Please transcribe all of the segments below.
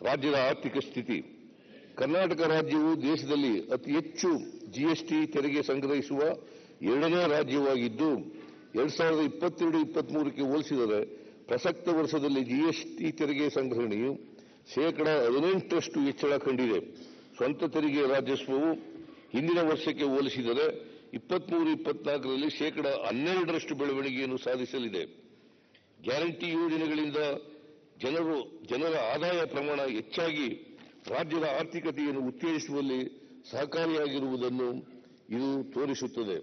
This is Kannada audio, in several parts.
ರಾಜ್ಯದ ಆರ್ಥಿಕ ಸ್ಥಿತಿ. ಕರ್ನಾಟಕ ರಾಜ್ಯವು ದೇಶದಲ್ಲಿ ಅತಿ ಹೆಚ್ಚು ಜಿಎಸ್ಟಿ ತೆರಿಗೆ ಸಂಗ್ರಹಿಸುವ ಎರಡನೇ ರಾಜ್ಯವಾಗಿದ್ದು 2022-23ಕ್ಕೆ ಹೋಲಿಸಿದರೆ ಪ್ರಸಕ್ತ ವರ್ಷದಲ್ಲಿ ಜಿಎಸ್ಟಿ ತೆರಿಗೆ ಸಂಗ್ರಹಣೆಯು ಶೇಕಡಾ 18ರಷ್ಟು ಹೆಚ್ಚಳ ಕಂಡಿದೆ. ಸ್ವಂತ ತೆರಿಗೆ ರಾಜಸ್ವವು ಹಿಂದಿನ ವರ್ಷಕ್ಕೆ ಹೋಲಿಸಿದರೆ 23-24ರಲ್ಲಿ ಶೇಕಡಾ 12ರಷ್ಟು ಬೆಳವಣಿಗೆಯನ್ನು ಸಾಧಿಸಲಿದೆ. ಗ್ಯಾರಂಟಿ ಯೋಜನೆಗಳಿಂದ ಜನರ ಆದಾಯ ಪ್ರಮಾಣ ಹೆಚ್ಚಾಗಿ ರಾಜ್ಯದ ಆರ್ಥಿಕತೆಯನ್ನು ಉತ್ತೇಜಿಸುವಲ್ಲಿ ಸಹಕಾರಿಯಾಗಿರುವುದನ್ನು ಇದು ತೋರಿಸುತ್ತದೆ.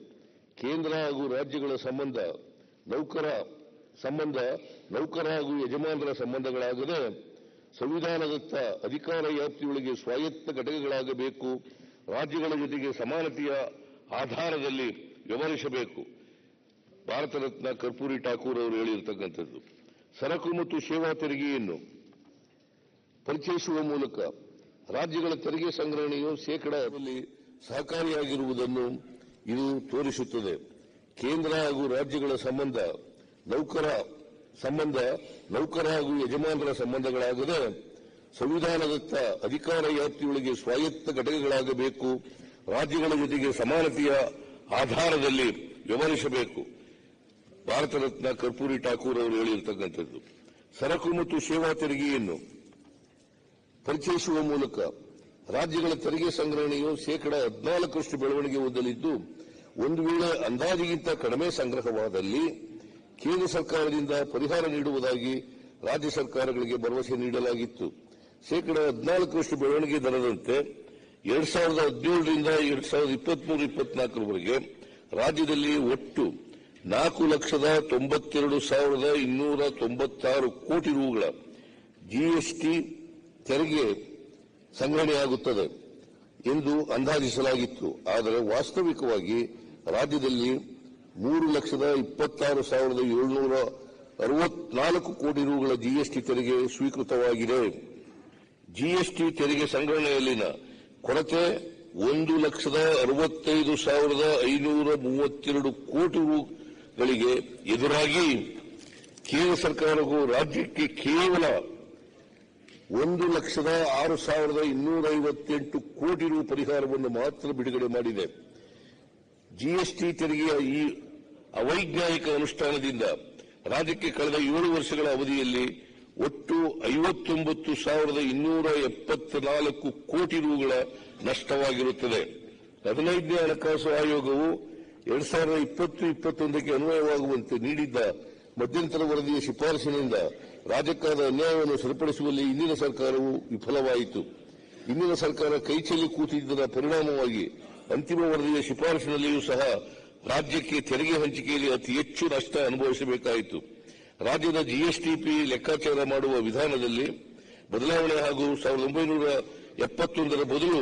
ಕೇಂದ್ರ ಹಾಗೂ ರಾಜ್ಯಗಳ ಸಂಬಂಧ ನೌಕರ ಹಾಗೂ ಯಜಮಾನರ ಸಂಬಂಧಗಳಾಗದೆ ಸಂವಿಧಾನದತ್ತ ಅಧಿಕಾರ ವ್ಯಾಪ್ತಿಯೊಳಗೆ ಸ್ವಾಯತ್ತ ಘಟಕಗಳಾಗಬೇಕು. ರಾಜ್ಯಗಳ ಜೊತೆಗೆ ಸಮಾನತೆಯ ಆಧಾರದಲ್ಲಿ ವ್ಯವಹರಿಸಬೇಕು. ಭಾರತ ರತ್ನ ಕರ್ಪೂರಿ ಠಾಕೂರ್ ಅವರು ಹೇಳಿರ್ತಕ್ಕಂಥದ್ದು. ಸರಕು ಮತ್ತು ಸೇವಾ ತೆರಿಗೆಯನ್ನು ಪರಿಚಯಿಸುವ ಮೂಲಕ ರಾಜ್ಯಗಳ ತೆರಿಗೆ ಸಂಗ್ರಹಣೆಯು ಶೇಕಡಾದಲ್ಲಿ ಸಹಕಾರಿಯಾಗಿರುವುದನ್ನು ಇದು ತೋರಿಸುತ್ತದೆ. ಕೇಂದ್ರ ಹಾಗೂ ರಾಜ್ಯಗಳ ಸಂಬಂಧ ನೌಕರ ಹಾಗೂ ಯಜಮಾನರ ಸಂಬಂಧಗಳಾಗದೆ ಸಂವಿಧಾನದತ್ತ ಅಧಿಕಾರ ವ್ಯಾಪ್ತಿಯೊಳಗೆ ಸ್ವಾಯತ್ತ ಘಟಕಗಳಾಗಬೇಕು. ರಾಜ್ಯಗಳ ಜೊತೆಗೆ ಸಮಾನತೆಯ ಆಧಾರದಲ್ಲಿ ವ್ಯವಹರಿಸಬೇಕು. ಭಾರತ ರತ್ನ ಕರ್ಪೂರಿ ಠಾಕೂರ್ ಅವರು ಹೇಳಿರ್ತಕ್ಕಂಥದ್ದು. ಸರಕು ಮತ್ತು ಸೇವಾ ತೆರಿಗೆಯನ್ನು ಪರಿಚಯಿಸುವ ಮೂಲಕ ರಾಜ್ಯಗಳ ತೆರಿಗೆ ಸಂಗ್ರಹಣೆಯು ಶೇಕಡಾ 14ರಷ್ಟು ಬೆಳವಣಿಗೆ ಹೊಂದಲಿದ್ದು, ಒಂದು ವೇಳೆ ಅಂದಾಜಿಗಿಂತ ಕಡಿಮೆ ಸಂಗ್ರಹವಾದಲ್ಲಿ ಕೇಂದ್ರ ಸರ್ಕಾರದಿಂದ ಪರಿಹಾರ ನೀಡುವುದಾಗಿ ರಾಜ್ಯ ಸರ್ಕಾರಗಳಿಗೆ ಭರವಸೆ ನೀಡಲಾಗಿತ್ತು. ಶೇಕಡಾ 14ರಷ್ಟು ಬೆಳವಣಿಗೆ ದರದಂತೆ 2017ರಿಂದ 2023-24ರವರೆಗೆ ರಾಜ್ಯದಲ್ಲಿ ಒಟ್ಟು 4,92,296 ಕೋಟಿ ರೂಗಳ ಜಿಎಸ್ಟಿ ತೆರಿಗೆ ಸಂಗ್ರಹಣೆಯಾಗುತ್ತದೆ ಎಂದು ಅಂದಾಜಿಸಲಾಗಿತ್ತು. ಆದರೆ ವಾಸ್ತವಿಕವಾಗಿ ರಾಜ್ಯದಲ್ಲಿ 3,26,764 ಕೋಟಿ ರೂಗಳ ಜಿಎಸ್ಟಿ ತೆರಿಗೆ ಸ್ವೀಕೃತವಾಗಿದೆ. ಜಿಎಸ್ಟಿ ತೆರಿಗೆ ಸಂಗ್ರಹಣೆಯಲ್ಲಿನ ಕೊರತೆ 1,65,532 ಕೋಟಿ ರೂಗಳಿಗೆ ಎದುರಾಗಿ ಕೇಂದ್ರ ಸರ್ಕಾರವು ರಾಜ್ಯಕ್ಕೆ ಕೇವಲ 1,06,258 ಕೋಟಿ ರು ಪರಿಹಾರವನ್ನು ಮಾತ್ರ ಬಿಡುಗಡೆ ಮಾಡಿದೆ. ಜಿಎಸ್ಟಿ ತೆರಿಗೆಯ ಈ ಅವೈಜ್ಞಾನಿಕ ಅನುಷ್ಠಾನದಿಂದ ರಾಜ್ಯಕ್ಕೆ ಕಳೆದ 7 ವರ್ಷಗಳ ಅವಧಿಯಲ್ಲಿ ಒಟ್ಟು 59,274 ಕೋಟಿ ರೂಗಳ ನಷ್ಟವಾಗಿರುತ್ತದೆ. 15ನೇ ಹಣಕಾಸು ಆಯೋಗವು 2020-21ಕ್ಕೆ ಅನ್ವಯವಾಗುವಂತೆ ನೀಡಿದ್ದ ಮಧ್ಯಂತರ ವರದಿಯ ಶಿಫಾರಸಿನಿಂದ ರಾಜ್ಯಕ್ಕಾದ ಅನ್ಯಾಯವನ್ನು ಸರಿಪಡಿಸುವಲ್ಲಿ ಇಂದಿನ ಸರ್ಕಾರವು ವಿಫಲವಾಯಿತು. ಇಂದಿನ ಸರ್ಕಾರ ಕೈಚೆಲ್ಲಿ ಕೂತಿದ್ದರ ಪರಿಣಾಮವಾಗಿ ಅಂತಿಮ ವರದಿಯ ಶಿಫಾರಸಿನಲ್ಲಿಯೂ ಸಹ ರಾಜ್ಯಕ್ಕೆ ತೆರಿಗೆ ಹಂಚಿಕೆಯಲ್ಲಿ ಅತಿ ಹೆಚ್ಚು ನಷ್ಟ ಅನುಭವಿಸಬೇಕಾಯಿತು. ರಾಜ್ಯದ ಜಿಎಸ್ಟಿಪಿ ಲೆಕ್ಕಾಚಾರ ಮಾಡುವ ವಿಧಾನದಲ್ಲಿ ಬದಲಾವಣೆ ಹಾಗೂ 1971ರ ಬದಲು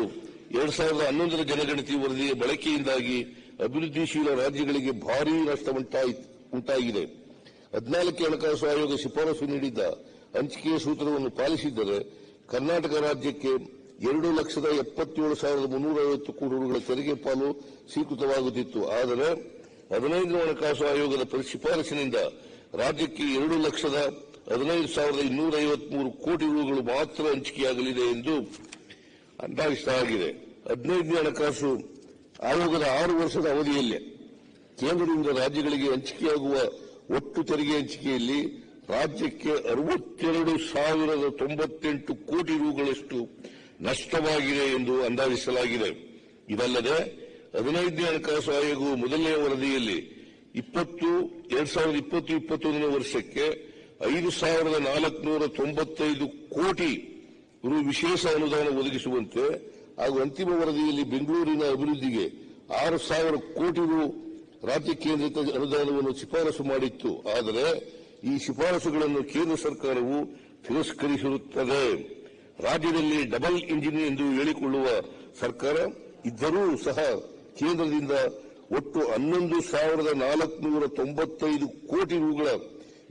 2011ರ ಜನಗಣತಿ ವರದಿಯ ಬಳಕೆಯಿಂದಾಗಿ ಅಭಿವೃದ್ಧಿಶೀಲ ರಾಜ್ಯಗಳಿಗೆ ಭಾರೀ ನಷ್ಟ ಉಂಟಾಗಿದೆ. 14ನೇ ಹಣಕಾಸು ಆಯೋಗ ಶಿಫಾರಸು ನೀಡಿದ್ದ ಹಂಚಿಕೆಯ ಸೂತ್ರವನ್ನು ಪಾಲಿಸಿದ್ದರೆ ಕರ್ನಾಟಕ ರಾಜ್ಯಕ್ಕೆ 2,77,350 ಕೋಟಿ ರೂಗಳ ತೆರಿಗೆ ಪಾಲು ಸ್ವೀಕೃತವಾಗುತ್ತಿತ್ತು. ಆದರೆ 15ನೇ ಹಣಕಾಸು ಆಯೋಗದ ಶಿಫಾರಸಿನಿಂದ ರಾಜ್ಯಕ್ಕೆ 2,15,253 ಕೋಟಿ ರೂಗಳು ಮಾತ್ರ ಹಂಚಿಕೆಯಾಗಲಿದೆ ಎಂದು ಅಂದಾಜಿಸಲಾಗಿದೆ. 15ನೇ ಹಣಕಾಸು ಆಯೋಗದ 6 ವರ್ಷದ ಅವಧಿಯಲ್ಲಿ ಕೇಂದ್ರದಿಂದ ರಾಜ್ಯಗಳಿಗೆ ಹಂಚಿಕೆಯಾಗುವ ಒಟ್ಟು ತೆರಿಗೆ ಹಂಚಿಕೆಯಲ್ಲಿ ರಾಜ್ಯಕ್ಕೆ 62,098 ಕೋಟಿ ರೂಗಳಷ್ಟು ನಷ್ಟವಾಗಿದೆ ಎಂದು ಅಂದಾಜಿಸಲಾಗಿದೆ. ಇದಲ್ಲದೆ 15ನೇ ಹಣಕಾಸು ಆಯೋಗವು ಮೊದಲನೇ ವರದಿಯಲ್ಲಿ 2020-21ನೇ ವರ್ಷಕ್ಕೆ 5,495 ಕೋಟಿ ರು ವಿಶೇಷ ಅನುದಾನ ಒದಗಿಸುವಂತೆ ಹಾಗೂ ಅಂತಿಮ ವರದಿಯಲ್ಲಿ ಬೆಂಗಳೂರಿನ ಅಭಿವೃದ್ಧಿಗೆ 6,000 ಕೋಟಿ ರು ರಾಜ್ಯ ಕೇಂದ್ರಿತ ಅನುದಾನವನ್ನು ಶಿಫಾರಸು ಮಾಡಿತ್ತು. ಆದರೆ ಈ ಶಿಫಾರಸುಗಳನ್ನು ಕೇಂದ್ರ ಸರ್ಕಾರವು ತಿರಸ್ಕರಿಸಿರುತ್ತದೆ. ರಾಜ್ಯದಲ್ಲಿ ಡಬಲ್ ಇಂಜಿನ್ ಎಂದು ಹೇಳಿಕೊಳ್ಳುವ ಸರ್ಕಾರ ಇದ್ದರೂ ಸಹ ಕೇಂದ್ರದಿಂದ ಒಟ್ಟು 11,495 ಕೋಟಿ ರೂಗಳ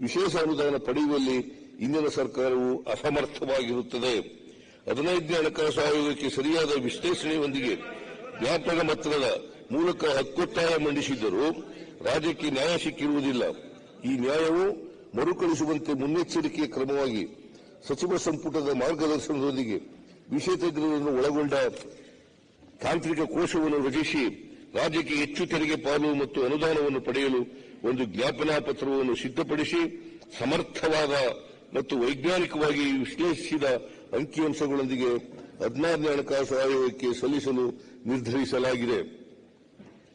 ವಿಶೇಷ ಅನುದಾನ ಪಡೆಯುವಲ್ಲಿ ಇಂದಿನ ಸರ್ಕಾರವು ಅಸಮರ್ಥವಾಗಿರುತ್ತದೆ. 15ನೇ ಹಣಕಾಸು ಆಯೋಗಕ್ಕೆ ಸರಿಯಾದ ವಿಶ್ಲೇಷಣೆಯೊಂದಿಗೆ ವ್ಯಾಪಕ ಮೊತ್ತದ ಮೂಲಕ ಹಕ್ಕೊತ್ತಾಯ ಮಂಡಿಸಿದ್ದರೂ ರಾಜ್ಯಕ್ಕೆ ನ್ಯಾಯ ಸಿಕ್ಕಿರುವುದಿಲ್ಲ. ಈ ನ್ಯಾಯವು ಮರುಕಳಿಸುವಂತೆ ಮುನ್ನೆಚ್ಚರಿಕೆಯ ಕ್ರಮವಾಗಿ ಸಚಿವ ಸಂಪುಟದ ಮಾರ್ಗದರ್ಶನದೊಂದಿಗೆ ವಿಷಯ ತಜ್ಞರನ್ನು ಒಳಗೊಂಡ ತಾಂತ್ರಿಕ ಕೋಶವನ್ನು ರಚಿಸಿ ರಾಜ್ಯಕ್ಕೆ ಹೆಚ್ಚು ತೆರಿಗೆ ಪಾಲು ಮತ್ತು ಅನುದಾನವನ್ನು ಪಡೆಯಲು ಒಂದು ಜ್ಞಾಪನಾ ಪತ್ರವನ್ನು ಸಿದ್ಧಪಡಿಸಿ ಸಮರ್ಥವಾದ ಮತ್ತು ವೈಜ್ಞಾನಿಕವಾಗಿ ವಿಶ್ಲೇಷಿಸಿದ ಅಂಕಿಅಂಶಗಳೊಂದಿಗೆ 16ನೇ ಹಣಕಾಸು ಆಯೋಗಕ್ಕೆ ಸಲ್ಲಿಸಲು ನಿರ್ಧರಿಸಲಾಗಿದೆ.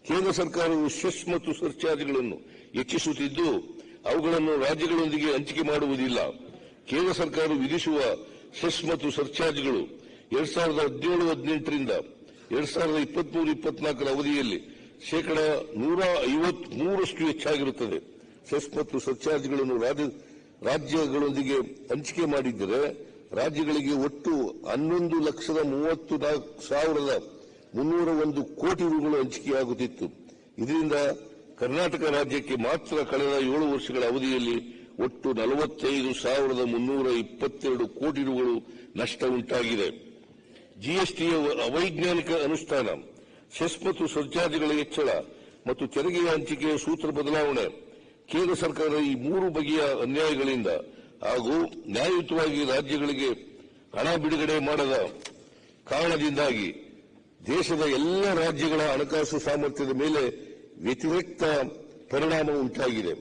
ಕೇಂದ್ರ ಸರ್ಕಾರವು ಸೆಸ್ ಮತ್ತು ಸರ್ಚಾರ್ಜ್ಗಳನ್ನು ಹೆಚ್ಚಿಸುತ್ತಿದ್ದು ಅವುಗಳನ್ನು ರಾಜ್ಯಗಳೊಂದಿಗೆ ಹಂಚಿಕೆ ಮಾಡುವುದಿಲ್ಲ. ಕೇಂದ್ರ ಸರ್ಕಾರ ವಿಧಿಸುವ ಸೆಸ್ ಮತ್ತು ಸರ್ಚಾರ್ಜ್ಗಳು 2017-18ರಿಂದ 2023-24 ಅವಧಿಯಲ್ಲಿ ಶೇಕಡ 153ರಷ್ಟು ಹೆಚ್ಚಾಗಿರುತ್ತದೆ. ಸೆಸ್ ಮತ್ತು ಸರ್ಚಾರ್ಜ್ಗಳನ್ನು ರಾಜ್ಯಗಳೊಂದಿಗೆ ಹಂಚಿಕೆ ಮಾಡಿದ್ದರೆ ರಾಜ್ಯಗಳಿಗೆ ಒಟ್ಟು 11,34,301 ಕೋಟಿ ರೂಗಳು ಹಂಚಿಕೆಯಾಗುತ್ತಿತ್ತು. ಇದರಿಂದ ಕರ್ನಾಟಕ ರಾಜ್ಯಕ್ಕೆ ಮಾತ್ರ ಕಳೆದ 7 ವರ್ಷಗಳ ಅವಧಿಯಲ್ಲಿ ಒಟ್ಟು 45,322 ಕೋಟಿ ರೂಗಳು ನಷ್ಟ ಉಂಟಾಗಿದೆ. ಜಿಎಸ್ಟಿಯ ಅವೈಜ್ಞಾನಿಕ ಅನುಷ್ಠಾನ, ಸೆಸ್ ಮತ್ತು ಸರ್ಚಾರ್ಜ್ಗಳ ಹೆಚ್ಚಳ ಮತ್ತು ತೆರಿಗೆಯ ಹಂಚಿಕೆಯ ಸೂತ್ರ ಬದಲಾವಣೆ, ಕೇಂದ್ರ ಸರ್ಕಾರ ಈ 3 ಬಗೆಯ ಅನ್ಯಾಯಗಳಿಂದ ಹಾಗೂ ನ್ಯಾಯಯುತವಾಗಿ ರಾಜ್ಯಗಳಿಗೆ ಹಣ ಬಿಡುಗಡೆ ಮಾಡದ ಕಾರಣದಿಂದಾಗಿ ದೇಶದ ಎಲ್ಲ ರಾಜ್ಯಗಳ ಹಣಕಾಸು ಸಾಮರ್ಥ್ಯದ ಮೇಲೆ ವ್ಯತಿರಿಕ್ತ ಪರಿಣಾಮ ಉಂಟಾಗಿದೆ.